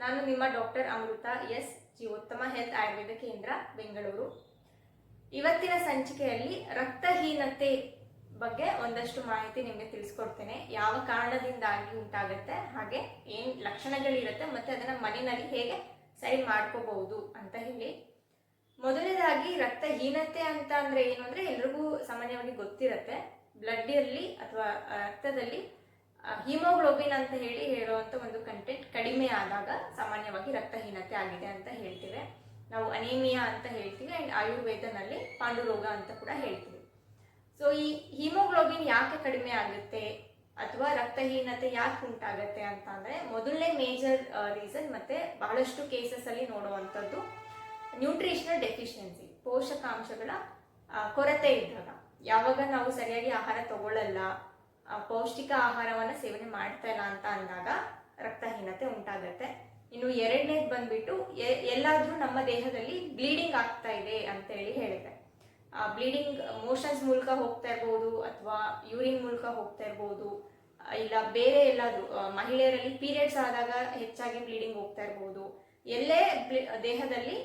ನಾನು ನಿಮ್ಮ ಡಾಕ್ಟರ್ ಅಮೃತ S ಜೀವೋತ್ತಮ health Ayurveda ಕೇಂದ್ರ ಬೆಂಗಳೂರು. ಇವತ್ತಿನ ಸಂಚಿಕೆಯಲ್ಲಿ ರಕ್ತಹೀನತೆ ಬಗ್ಗೆ ಒಂದಷ್ಟು ಮಾಹಿತಿ ನಿಮಗೆ ತಿಳಿಸ್ಕೊಡ್ತೇನೆ. ಯಾವ ಕಾರಣದಿಂದಾಗಿ ಉಂಟಾಗುತ್ತೆ, ಹಾಗೆ ಏನು ಲಕ್ಷಣಗಳಿರುತ್ತೆ ಮತ್ತು ಅದನ್ನು ಮನೆಯಲ್ಲಿ ಹೇಗೆ ಸರಿ ಮಾಡ್ಕೋಬಹುದು ಅಂತ ಹೇಳಿ. ಮೊದಲನೇದಾಗಿ ರಕ್ತಹೀನತೆ ಅಂತ ಅಂದ್ರೆ ಏನು ಅಂದ್ರೆ ಎಲ್ರಿಗೂ ಸಾಮಾನ್ಯವಾಗಿ ಗೊತ್ತಿರುತ್ತೆ. ಬ್ಲಡ್ ಅಲ್ಲಿ ಅಥವಾ ರಕ್ತದಲ್ಲಿ ಹಿಮೋಗ್ಲೋಬಿನ್ ಅಂತ ಹೇಳುವಂತ ಒಂದು ಕಂಟೆಂಟ್ ಕಡಿಮೆ ಆದಾಗ ಸಾಮಾನ್ಯವಾಗಿ ರಕ್ತಹೀನತೆ ಆಗಿದೆ ಅಂತ ಹೇಳ್ತೇವೆ. ನಾವು ಅನೇಮಿಯಾ ಅಂತ ಹೇಳ್ತೀವಿ ಅಂಡ್ ಆಯುರ್ವೇದನಲ್ಲಿ ಪಾಂಡುರೋಗ ಅಂತ ಕೂಡ ಹೇಳ್ತೀವಿ. ಸೊ ಈ ಹಿಮೋಗ್ಲೋಬಿನ್ ಯಾಕೆ ಕಡಿಮೆ ಆಗುತ್ತೆ ಅಥವಾ ರಕ್ತಹೀನತೆ ಯಾಕೆ ಉಂಟಾಗತ್ತೆ ಅಂತ ಅಂದ್ರೆ ಮೊದಲನೇ ಮೇಜರ್ ರೀಸನ್ ಮತ್ತೆ ಬಹಳಷ್ಟು ಕೇಸಸ್ ಅಲ್ಲಿ ನೋಡುವಂಥದ್ದು ನ್ಯೂಟ್ರಿಷನಲ್ ಡೆಫಿಷಿಯನ್ಸಿ, ಪೋಷಕಾಂಶಗಳ ಕೊರತೆ ಇದ್ದಾಗ. ಯಾವಾಗ ನಾವು ಸರಿಯಾಗಿ ಆಹಾರ ತಗೊಳ್ಳಲ್ಲ, ಪೌಷ್ಟಿಕ ಆಹಾರವನ್ನು ಸೇವನೆ ಮಾಡ್ತಾ ಇಲ್ಲ ಅಂತ ಅಂದಾಗ ರಕ್ತಹೀನತೆ ಉಂಟಾಗತ್ತೆ. ಇನ್ನು ಎರಡನೇದು ಬಂದ್ಬಿಟ್ಟು ಎಲ್ಲಾದ್ರೂ ನಮ್ಮ ದೇಹದಲ್ಲಿ ಬ್ಲೀಡಿಂಗ್ ಆಗ್ತಾ ಇದೆ ಅಂತ ಹೇಳುತ್ತೆ. ಬ್ಲೀಡಿಂಗ್ ಮೋಷನ್ಸ್ ಮೂಲಕ ಹೋಗ್ತಾ ಇರ್ಬೋದು ಅಥವಾ ಯೂರಿನ್ ಮೂಲಕ ಹೋಗ್ತಾ ಇರ್ಬೋದು, ಇಲ್ಲ ಬೇರೆ ಎಲ್ಲಾದ್ರೂ ಮಹಿಳೆಯರಲ್ಲಿ ಪೀರಿಯಡ್ಸ್ ಆದಾಗ ಹೆಚ್ಚಾಗಿ ಬ್ಲೀಡಿಂಗ್ ಹೋಗ್ತಾ ಇರ್ಬೋದು. ಎಲ್ಲೇ ದೇಹದಲ್ಲಿ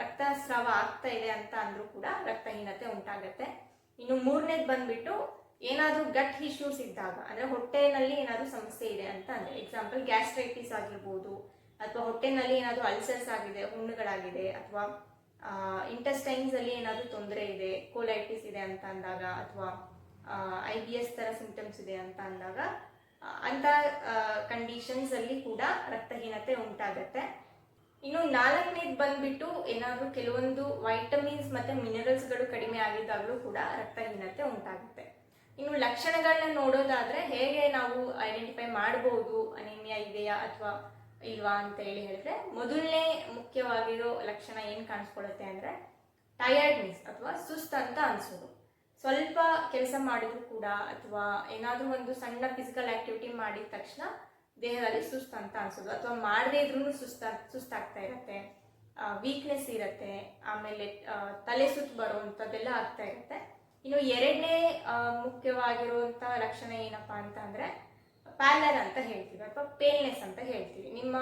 ರಕ್ತಸ್ರಾವ ಆಗ್ತಾ ಇದೆ ಅಂತ ಅಂದ್ರೂ ಕೂಡ ರಕ್ತಹೀನತೆ ಉಂಟಾಗತ್ತೆ. ಇನ್ನು ಮೂರನೇದು ಬಂದ್ಬಿಟ್ಟು ಏನಾದ್ರೂ ಗಟ್ ಇಶ್ಯೂಸ್ ಇದ್ದಾಗ, ಅಂದ್ರೆ ಹೊಟ್ಟೆನಲ್ಲಿ ಏನಾದ್ರೂ ಸಮಸ್ಯೆ ಇದೆ ಅಂತ ಅಂದ್ರೆ, ಎಕ್ಸಾಂಪಲ್ ಗ್ಯಾಸ್ಟ್ರೈಟಿಸ್ ಆಗಿರ್ಬೋದು ಅಥವಾ ಹೊಟ್ಟೆನಲ್ಲಿ ಏನಾದ್ರೂ ಅಲ್ಸರ್ಸ್ ಆಗಿದೆ, ಹುಣ್ಣುಗಳಾಗಿದೆ, ಅಥವಾ ಇಂಟೆಸ್ಟೈನ್ಸ್ ಅಲ್ಲಿ ಏನಾದ್ರೂ ತೊಂದರೆ ಇದೆ, ಕೋಲೈಟಿಸ್ ಇದೆ ಅಂತ ಅಂದಾಗ, ಅಥವಾ IBS ತರ ಸಿಂಪ್ಟಮ್ಸ್ ಇದೆ ಅಂತ ಅಂದಾಗ ಅಂತ ಕಂಡೀಷನ್ಸ್ ಅಲ್ಲಿ ಕೂಡ ರಕ್ತಹೀನತೆ ಉಂಟಾಗತ್ತೆ. ಇನ್ನು ನಾಲ್ಕನೇದು ಬಂದ್ಬಿಟ್ಟು ಏನಾದ್ರೂ ಕೆಲವೊಂದು ವೈಟಮಿನ್ಸ್ ಮತ್ತೆ ಮಿನರಲ್ಸ್ಗಳು ಕಡಿಮೆ ಆಗಿದ್ದಾಗಲೂ ಕೂಡ ರಕ್ತಹೀನತೆ ಉಂಟಾಗುತ್ತೆ. ಇನ್ನು ಲಕ್ಷಣಗಳನ್ನ ನೋಡೋದಾದ್ರೆ ಹೇಗೆ ನಾವು ಐಡೆಂಟಿಫೈ ಮಾಡಬಹುದು ಅನಿಮಿಯಾ ಇದೆಯಾ ಅಥವಾ ಇಲ್ವಾ ಅಂತ ಹೇಳಿದ್ರೆ, ಮೊದಲನೇ ಮುಖ್ಯವಾಗಿರೋ ಲಕ್ಷಣ ಏನ್ ಕಾಣಿಸ್ಕೊಳ್ಳುತ್ತೆ ಅಂದ್ರೆ ಟಯರ್ಡ್ನೆಸ್ ಅಥವಾ ಸುಸ್ತು ಅಂತ ಅನ್ಸೋದು. ಸ್ವಲ್ಪ ಕೆಲಸ ಮಾಡಿದ್ರು ಕೂಡ ಅಥವಾ ಏನಾದ್ರೂ ಒಂದು ಸಣ್ಣ ಫಿಸಿಕಲ್ ಆಕ್ಟಿವಿಟಿ ಮಾಡಿದ ತಕ್ಷಣ ದೇಹದಲ್ಲಿ ಸುಸ್ತು ಅಂತ ಅನ್ಸೋದು, ಅಥವಾ ಮಾಡದೇ ಇದ್ರೂ ಸುಸ್ತಾಗ್ತಾ ಇರುತ್ತೆ, ವೀಕ್ನೆಸ್ ಇರುತ್ತೆ, ಆಮೇಲೆ ತಲೆ ಸುತ್ತು ಬರುವಂಥದ್ದೆಲ್ಲ ಆಗ್ತಾ ಇರುತ್ತೆ. ಇನ್ನು ಎರಡನೇ ಮುಖ್ಯವಾಗಿರುವಂಥ ಲಕ್ಷಣ ಏನಪ್ಪಾ ಅಂತ ಅಂದ್ರೆ ಪ್ಯಾಲರ್ ಅಂತ ಹೇಳ್ತೀವಿ ಅಥವಾ ಪೇಲ್ನೆಸ್ ಅಂತ ಹೇಳ್ತೀವಿ. ನಿಮ್ಮ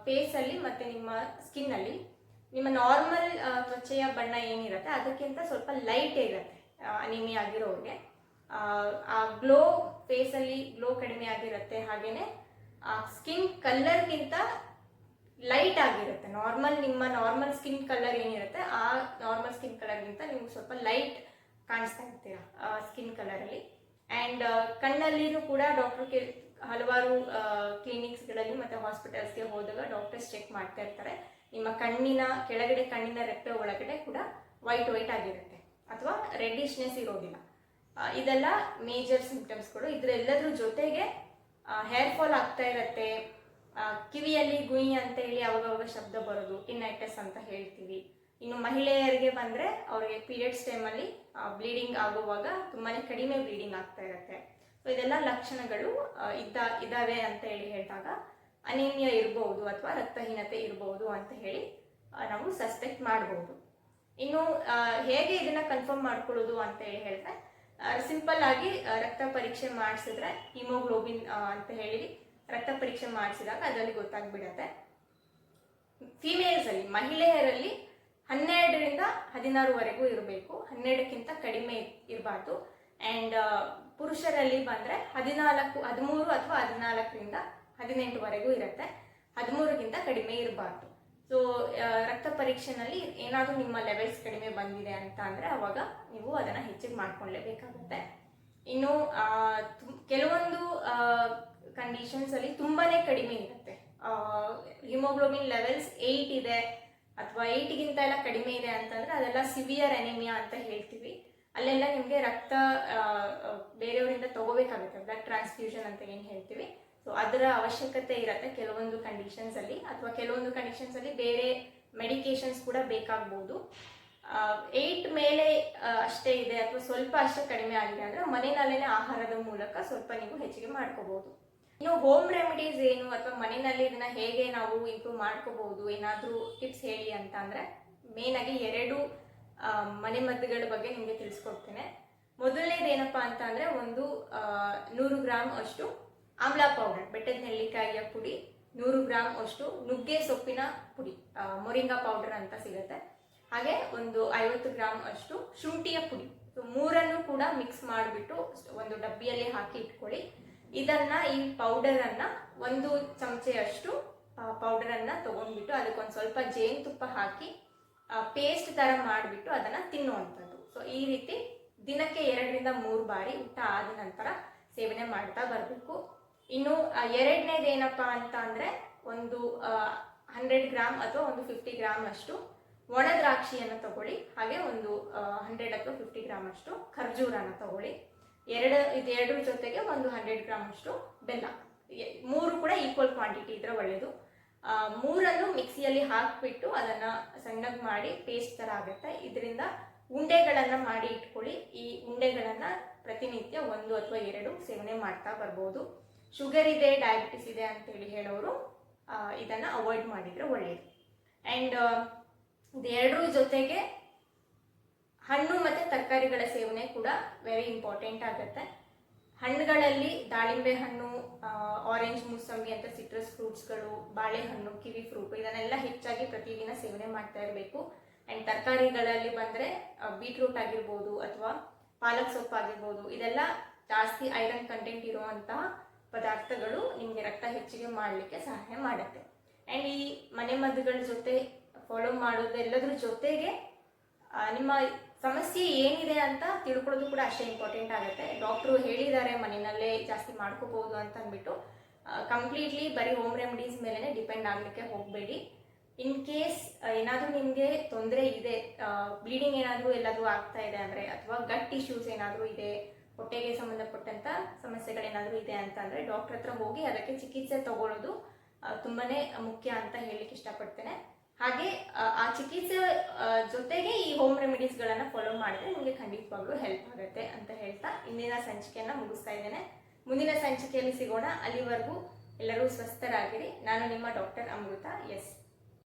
ಫೇಸ್ ಅಲ್ಲಿ ಮತ್ತೆ ನಿಮ್ಮ ಸ್ಕಿನ್ ಅಲ್ಲಿ ನಿಮ್ಮ ನಾರ್ಮಲ್ ತ್ವಚೆಯ ಬಣ್ಣ ಏನಿರುತ್ತೆ ಅದಕ್ಕಿಂತ ಸ್ವಲ್ಪ ಲೈಟ್ ಇರುತ್ತೆ ಅನಿಮಿಯಾ ಆಗಿರೋರಿಗೆ. ಆ ಗ್ಲೋ, ಫೇಸ್ ಅಲ್ಲಿ ಗ್ಲೋ ಕಡಿಮೆ ಆಗಿರುತ್ತೆ, ಹಾಗೇನೆ ಸ್ಕಿನ್ ಕಲರ್ಗಿಂತ ಲೈಟ್ ಆಗಿರುತ್ತೆ. ನಿಮ್ಮ ನಾರ್ಮಲ್ ಸ್ಕಿನ್ ಕಲರ್ ಏನಿರುತ್ತೆ ಆ ನಾರ್ಮಲ್ ಸ್ಕಿನ್ ಕಲರ್ಗಿಂತ ನೀವು ಸ್ವಲ್ಪ ಲೈಟ್ ಕಾಣಿಸ್ತಾ ಇರ್ತೀರಾ ಸ್ಕಿನ್ ಕಲರ್ ಅಲ್ಲಿ. ಅಂಡ್ ಕಣ್ಣಲ್ಲಿನೂ ಕೂಡ ಡಾಕ್ಟರ್ ಹಲವಾರು ಕ್ಲಿನಿಕ್ಸ್ಗಳಲ್ಲಿ ಮತ್ತೆ ಹಾಸ್ಪಿಟಲ್ಸ್ಗೆ ಹೋದಾಗ ಡಾಕ್ಟರ್ಸ್ ಚೆಕ್ ಮಾಡ್ತಾ ಇರ್ತಾರೆ. ನಿಮ್ಮ ಕಣ್ಣಿನ ಕೆಳಗಡೆ, ಕಣ್ಣಿನ ರೆಪ್ಪೆ ಒಳಗಡೆ ಕೂಡ ವೈಟ್ ಆಗಿರುತ್ತೆ ಅಥವಾ ರೆಡ್ಡಿಶ್ನೆಸ್ ಇರೋದಿಲ್ಲ. ಇದೆಲ್ಲ ಮೇಜರ್ ಸಿಂಪ್ಟಮ್ಸ್ಗಳು. ಇದರೆಲ್ಲದ್ರ ಜೊತೆಗೆ ಹೇರ್ ಫಾಲ್ ಆಗ್ತಾ ಇರತ್ತೆ, ಕಿವಿಯಲ್ಲಿ ಗುಯಿ ಅಂತ ಹೇಳಿ ಅವಾಗವಾಗ ಶಬ್ದ ಬರೋದು, ಟಿನೈಟಸ್ ಅಂತ ಹೇಳ್ತೀವಿ. ಇನ್ನು ಮಹಿಳೆಯರಿಗೆ ಬಂದ್ರೆ ಅವ್ರಿಗೆ ಪೀರಿಯಡ್ಸ್ ಟೈಮಲ್ಲಿ ಬ್ಲೀಡಿಂಗ್ ಆಗುವಾಗ ತುಂಬಾನೇ ಕಡಿಮೆ ಬ್ಲೀಡಿಂಗ್ ಆಗ್ತಾ ಇರುತ್ತೆ. ಸೊ ಇದೆಲ್ಲ ಲಕ್ಷಣಗಳು ಇದಾವೆ ಅಂತ ಹೇಳಿದಾಗ ಅನಿಮಿಯಾ ಇರಬಹುದು ಅಥವಾ ರಕ್ತಹೀನತೆ ಇರಬಹುದು ಅಂತ ಹೇಳಿ ನಾವು ಸಸ್ಪೆಕ್ಟ್ ಮಾಡಬಹುದು. ಇನ್ನು ಹೇಗೆ ಇದನ್ನ ಕನ್ಫರ್ಮ್ ಮಾಡ್ಕೊಳ್ಳೋದು ಅಂತ ಹೇಳಿದ್ರೆ, ಸಿಂಪಲ್ ಆಗಿ ರಕ್ತ ಪರೀಕ್ಷೆ ಮಾಡಿಸಿದ್ರೆ ಹಿಮೋಗ್ಲೋಬಿನ್ ಅಂತ ಹೇಳಿ ರಕ್ತ ಪರೀಕ್ಷೆ ಮಾಡಿಸಿದಾಗ ಅದರಲ್ಲಿ ಗೊತ್ತಾಗ್ಬಿಡತ್ತೆ. ಫಿಮೇಲ್ಸ್ ಅಲ್ಲಿ, ಮಹಿಳೆಯರಲ್ಲಿ 12ರಿಂದ 16ವರೆಗೂ ಇರಬೇಕು, 12ಕ್ಕಿಂತ ಕಡಿಮೆ ಇರಬಾರ್ದು. ಅಂಡ್ ಪುರುಷರಲ್ಲಿ ಬಂದ್ರೆ 13 ಅಥವಾ 14ರಿಂದ 18ವರೆಗೂ ಇರುತ್ತೆ, 13ಕ್ಕಿಂತ ಕಡಿಮೆ ಇರಬಾರ್ದು. ಸೊ ರಕ್ತ ಪರೀಕ್ಷೆನಲ್ಲಿ ಏನಾದರೂ ನಿಮ್ಮ ಲೆವೆಲ್ಸ್ ಕಡಿಮೆ ಬಂದಿದೆ ಅಂತ ಅಂದ್ರೆ ಅವಾಗ ನೀವು ಅದನ್ನ ಹೆಚ್ಚಿಗೆ ಮಾಡ್ಕೊಳ್ಳೇಬೇಕಾಗುತ್ತೆ. ಇನ್ನು ಕೆಲವೊಂದು ಕಂಡೀಷನ್ಸ್ ಅಲ್ಲಿ ತುಂಬಾನೇ ಕಡಿಮೆ ಇರುತ್ತೆ. ಹಿಮೋಗ್ಲೋಬಿನ್ ಲೆವೆಲ್ಸ್ 8 ಇದೆ ಅಥವಾ 8ಗಿಂತ ಎಲ್ಲ ಕಡಿಮೆ ಇದೆ ಅಂತಂದ್ರೆ ಅದೆಲ್ಲ ಸಿವಿಯರ್ ಅನಿಮಿಯಾ ಅಂತ ಹೇಳ್ತೀವಿ. ಅಲ್ಲೆಲ್ಲ ನಿಮಗೆ ರಕ್ತ ಬೇರೆಯವರಿಂದ ತಗೋಬೇಕಾಗುತ್ತೆ, ಬ್ಲಡ್ ಟ್ರಾನ್ಸ್ಫ್ಯೂಷನ್ ಅಂತ ಏನು ಹೇಳ್ತೀವಿ. ಸೊ ಅದರ ಅವಶ್ಯಕತೆ ಇರುತ್ತೆ ಕೆಲವೊಂದು ಕಂಡೀಷನ್ಸ್ ಅಲ್ಲಿ, ಅಥವಾ ಕೆಲವೊಂದು ಕಂಡೀಷನ್ಸ್ ಅಲ್ಲಿ ಬೇರೆ ಮೆಡಿಕೇಶನ್ಸ್ ಕೂಡ ಬೇಕಾಗಬಹುದು. 8 ಮೇಲೆ ಅಷ್ಟೇ ಇದೆ ಅಥವಾ ಸ್ವಲ್ಪ ಅಷ್ಟೇ ಕಡಿಮೆ ಆಗಿದೆ ಅಂದ್ರೆ ಮನೆಯಲ್ಲೇನೆ ಆಹಾರದ ಮೂಲಕ ಸ್ವಲ್ಪ ನೀವು ಹೆಚ್ಚಿಗೆ ಮಾಡ್ಕೋಬಹುದು. ಇನ್ನು ಹೋಮ್ ರೆಮಿಡೀಸ್ ಏನು ಅಥವಾ ಮನೆಯಲ್ಲಿ ಇದನ್ನ ಹೇಗೆ ನಾವು ಇಂಪ್ರೂವ್ ಮಾಡ್ಕೋಬಹುದು, ಏನಾದ್ರೂ ಟಿಪ್ಸ್ ಹೇಳಿ ಅಂತ ಅಂದ್ರೆ ಮೇನ್ ಆಗಿ 2 ಮನೆ ಮದ್ದುಗಳ ಬಗ್ಗೆ ನಿಮಗೆ ತಿಳಿಸ್ಕೊಡ್ತೇನೆ. ಮೊದಲನೇದು ಏನಪ್ಪಾ ಅಂತ ಅಂದ್ರೆ ಒಂದು 100 ಗ್ರಾಮ್ ಅಷ್ಟು ಆಮ್ಲ ಪೌಡರ್, ಬೆಟ್ಟದ ನೆಲ್ಲಿಕಾಯಿಯ ಪುಡಿ 100 ಗ್ರಾಮ್ ಅಷ್ಟು ನುಗ್ಗೆ ಸೊಪ್ಪಿನ ಪುಡಿ, ಮೊರಿಂಗಾ ಪೌಡರ್ ಅಂತ ಸಿಗುತ್ತೆ. ಹಾಗೆ ಒಂದು 50 ಗ್ರಾಮ್ ಅಷ್ಟು ಶುಂಠಿಯ ಪುಡಿ. ಸೊ ಮೂರನ್ನು ಕೂಡ ಮಿಕ್ಸ್ ಮಾಡಿಬಿಟ್ಟು ಒಂದು ಡಬ್ಬಿಯಲ್ಲಿ ಹಾಕಿ ಇಟ್ಕೊಳ್ಳಿ. ಇದನ್ನ ಈ ಪೌಡರನ್ನು 1 ಚಮಚೆಯಷ್ಟು ಪೌಡರನ್ನು ತಗೊಂಡ್ಬಿಟ್ಟು ಅದಕ್ಕೊಂದು ಸ್ವಲ್ಪ ಜೇನುತುಪ್ಪ ಹಾಕಿ ಪೇಸ್ಟ್ ಥರ ಮಾಡಿಬಿಟ್ಟು ಅದನ್ನು ತಿನ್ನುವಂಥದ್ದು. ಸೊ ಈ ರೀತಿ ದಿನಕ್ಕೆ 2-3 ಬಾರಿ ಊಟ ಆದ ನಂತರ ಸೇವನೆ ಮಾಡ್ತಾ ಬರಬೇಕು. ಇನ್ನು ಎರಡನೇದು ಏನಪ್ಪ ಅಂತ ಅಂದರೆ ಒಂದು 100 ಗ್ರಾಮ್ ಅಥವಾ ಒಂದು 50 ಗ್ರಾಮ್ ಅಷ್ಟು ಒಣ ದ್ರಾಕ್ಷಿಯನ್ನು ತಗೊಳ್ಳಿ. ಹಾಗೆ ಒಂದು 100 ಅಥವಾ 50 ಗ್ರಾಮ್ ಅಷ್ಟು ಖರ್ಜೂರನ ತಗೊಳ್ಳಿ. ಇದೆರಡರ ಜೊತೆಗೆ ಒಂದು 100 ಗ್ರಾಮ್ ಅಷ್ಟು ಬೆಲ್ಲ. ಮೂರು ಕೂಡ ಈಕ್ವಲ್ ಕ್ವಾಂಟಿಟಿ ಇದ್ರೆ ಒಳ್ಳೆಯದು. ಮೂರನ್ನು ಮಿಕ್ಸಿಯಲ್ಲಿ ಹಾಕಿಬಿಟ್ಟು ಅದನ್ನು ಸಣ್ಣಗೆ ಮಾಡಿ ಪೇಸ್ಟ್ ಥರ ಆಗುತ್ತೆ. ಇದರಿಂದ ಉಂಡೆಗಳನ್ನು ಮಾಡಿ ಇಟ್ಕೊಳ್ಳಿ. ಈ ಉಂಡೆಗಳನ್ನು ಪ್ರತಿನಿತ್ಯ 1 ಅಥವಾ 2 ಸೇವನೆ ಮಾಡ್ತಾ ಬರ್ಬೋದು. ಶುಗರ್ ಇದೆ, ಡಯಾಬಿಟಿಸ್ ಇದೆ ಅಂತೇಳಿ ಹೇಳೋರು ಇದನ್ನು ಅವಾಯ್ಡ್ ಮಾಡಿದರೆ ಒಳ್ಳೆಯದು. ಆ್ಯಂಡ್ ಇದೆರಡರ ಜೊತೆಗೆ ಹಣ್ಣು ಮತ್ತು ತರಕಾರಿಗಳ ಸೇವನೆ ಕೂಡ ವೆರಿ ಇಂಪಾರ್ಟೆಂಟ್ ಆಗುತ್ತೆ. ಹಣ್ಣುಗಳಲ್ಲಿ ದಾಳಿಂಬೆ ಹಣ್ಣು, ಆರೆಂಜ್, ಮೂಸಂಬಿ ಅಂತ ಸಿಟ್ರಸ್ ಫ್ರೂಟ್ಸ್ಗಳು, ಬಾಳೆಹಣ್ಣು, ಕಿವಿ ಫ್ರೂಟ್ ಇದನ್ನೆಲ್ಲ ಹೆಚ್ಚಾಗಿ ಪ್ರತಿದಿನ ಸೇವನೆ ಮಾಡ್ತಾ ಇರಬೇಕು. ಆ್ಯಂಡ್ ತರಕಾರಿಗಳಲ್ಲಿ ಬಂದರೆ ಬೀಟ್ರೂಟ್ ಆಗಿರ್ಬೋದು ಅಥವಾ ಪಾಲಕ್ ಸೊಪ್ಪು ಆಗಿರ್ಬೋದು, ಇದೆಲ್ಲ ಜಾಸ್ತಿ ಐರನ್ ಕಂಟೆಂಟ್ ಇರುವಂತಹ ಪದಾರ್ಥಗಳು ನಿಮಗೆ ರಕ್ತ ಹೆಚ್ಚಿಗೆ ಮಾಡಲಿಕ್ಕೆ ಸಹಾಯ ಮಾಡುತ್ತೆ. ಆ್ಯಂಡ್ ಈ ಮನೆಮದ್ದುಗಳ ಜೊತೆ ಫಾಲೋ ಮಾಡೋದೆಲ್ಲದ್ರ ಜೊತೆಗೆ ನಿಮ್ಮ ಸಮಸ್ಯೆ ಏನಿದೆ ಅಂತ ತಿಳ್ಕೊಳ್ಳೋದು ಕೂಡ ಅಷ್ಟೇ ಇಂಪಾರ್ಟೆಂಟ್ ಆಗುತ್ತೆ. ಡಾಕ್ಟ್ರು ಹೇಳಿದ್ದಾರೆ ಮನೆಯಲ್ಲೇ ಜಾಸ್ತಿ ಮಾಡ್ಕೋಬೋದು ಅಂತ ಅಂದ್ಬಿಟ್ಟು ಕಂಪ್ಲೀಟ್ಲಿ ಬರೀ ಹೋಮ್ ರೆಮಿಡೀಸ್ ಮೇಲೇ ಡಿಪೆಂಡ್ ಆಗಲಿಕ್ಕೆ ಹೋಗಬೇಡಿ. ಇನ್ ಕೇಸ್ ಏನಾದರೂ ನಿಮಗೆ ತೊಂದರೆ ಇದೆ, ಬ್ಲೀಡಿಂಗ್ ಏನಾದರೂ ಎಲ್ಲಾದರೂ ಆಗ್ತಾ ಇದೆ ಅಂದರೆ ಅಥವಾ ಗಟ್ ಇಶ್ಯೂಸ್ ಏನಾದರೂ ಇದೆ, ಹೊಟ್ಟೆಗೆ ಸಂಬಂಧಪಟ್ಟಂಥ ಸಮಸ್ಯೆಗಳೇನಾದರೂ ಇದೆ ಅಂತ ಅಂದರೆ ಡಾಕ್ಟ್ರ್ ಹತ್ರ ಹೋಗಿ ಅದಕ್ಕೆ ಚಿಕಿತ್ಸೆ ತಗೊಳ್ಳೋದು ತುಂಬಾ ಮುಖ್ಯ ಅಂತ ಹೇಳಲಿಕ್ಕೆ ಇಷ್ಟಪಡ್ತೇನೆ. ಹಾಗೆ ಆ ಚಿಕಿತ್ಸೆ ಜೊತೆಗೆ ಈ ಹೋಮ್ ರೆಮಿಡೀಸ್ಗಳನ್ನು ಫಾಲೋ ಮಾಡಿದ್ರೆ ನಿಮಗೆ ಖಂಡಿತವಾಗ್ಲೂ ಹೆಲ್ಪ್ ಆಗುತ್ತೆ ಅಂತ ಹೇಳ್ತಾ ಇಂದಿನ ಸಂಚಿಕೆಯನ್ನು ಮುಗಿಸ್ತಾ ಇದ್ದೇನೆ. ಮುಂದಿನ ಸಂಚಿಕೆಯಲ್ಲಿ ಸಿಗೋಣ. ಅಲ್ಲಿವರೆಗೂ ಎಲ್ಲರೂ ಸ್ವಸ್ಥರಾಗಿರಿ. ನಾನು ನಿಮ್ಮ ಡಾಕ್ಟರ್ ಅಮೃತ. ಎಸ್.